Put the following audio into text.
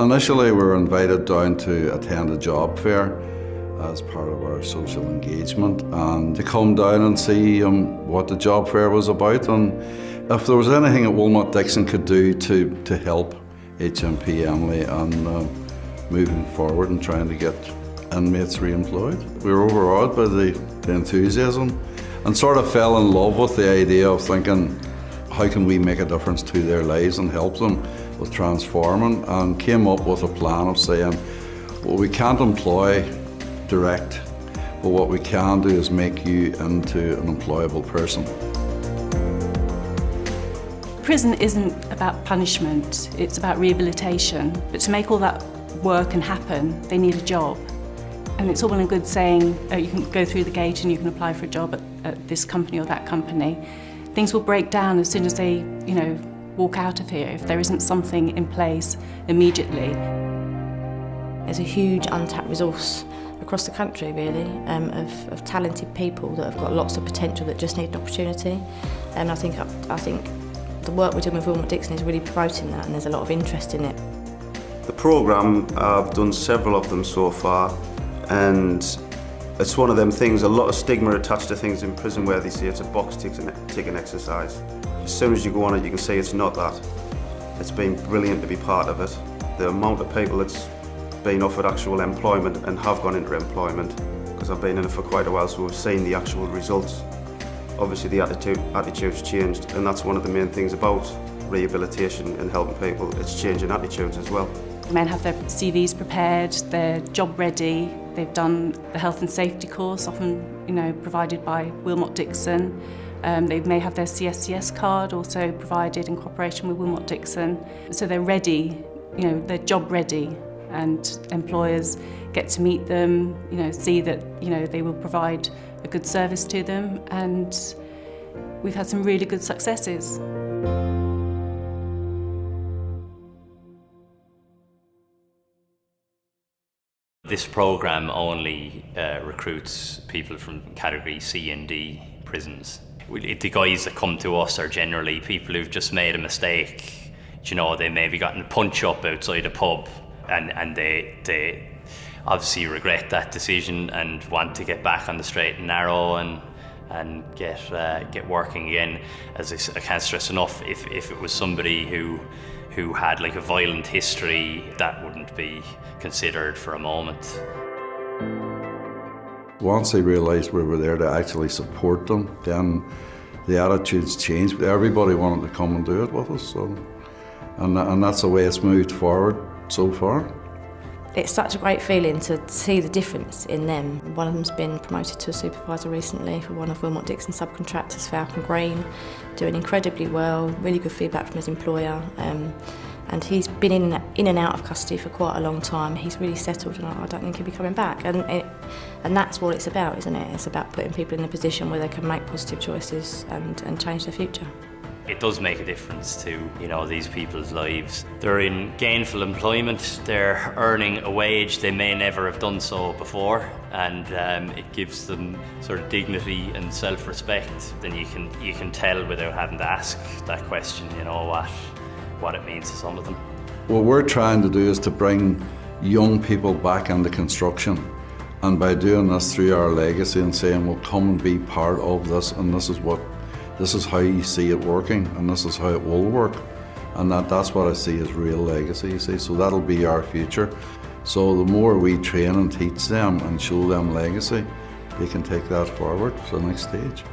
initially we were invited down to attend a job fair as part of our social engagement and to come down and see what the job fair was about and if there was anything that Wilmot Dixon could do to help HMP Elmley and moving forward and trying to get inmates re-employed. We were overawed by the enthusiasm and sort of fell in love with the idea of thinking, how can we make a difference to their lives and help them with transforming, and came up with a plan of saying, well, we can't employ direct, but what we can do is make you into an employable person. Prison isn't about punishment, it's about rehabilitation. But to make all that work and happen, they need a job. And it's all well and good saying, oh, you can go through the gate and you can apply for a job at this company or that company. Things will break down as soon as they, walk out of here if there isn't something in place immediately. There's a huge untapped resource across the country, really, of talented people that have got lots of potential that just need an opportunity. And I think the work we're doing with Wilmot Dixon is really promoting that, and there's a lot of interest in it. The programme, I've done several of them so far, and it's one of them things, a lot of stigma attached to things in prison where they say it's a box ticking exercise. As soon as you go on it, you can see it's not that. It's been brilliant to be part of it. The amount of people that's been offered actual employment and have gone into employment, because I've been in it for quite a while, so we've seen the actual results. Obviously the attitude's changed, and that's one of the main things about rehabilitation and helping people. It's changing attitudes as well. The men have their CVs prepared, they're job ready, they've done the health and safety course, often provided by Wilmot Dixon. They may have their CSCS card also provided in cooperation with Wilmot Dixon. So they're ready, they're job ready, and employers get to meet them, see that they will provide a good service to them, and we've had some really good successes. This programme only recruits people from category C and D prisons. The guys that come to us are generally people who've just made a mistake. They maybe gotten a punch up outside a pub and they obviously regret that decision and want to get back on the straight and narrow and get working again. As I can't stress enough, if it was somebody who had like a violent history, that wouldn't be considered for a moment. Once they realised we were there to actually support them, then the attitudes changed. Everybody wanted to come and do it with us, and that's the way it's moved forward so far. It's such a great feeling to see the difference in them. One of them's been promoted to a supervisor recently for one of Wilmot Dixon's subcontractors, Falcon Green, doing incredibly well, really good feedback from his employer. And he's been in and out of custody for quite a long time. He's really settled, and I don't think he'll be coming back. And that's what it's about, isn't it? It's about putting people in a position where they can make positive choices and change their future. It does make a difference to these people's lives. They're in gainful employment, they're earning a wage they may never have done so before, and it gives them sort of dignity and self-respect. Then you can tell without having to ask that question, what it means to some of them. What we're trying to do is to bring young people back into construction, and by doing this through our legacy and saying, well, come and be part of this, and this is how you see it working, and this is how it will work. And that's what I see as real legacy, you see. So that'll be our future. So the more we train and teach them and show them legacy, they can take that forward to the next stage.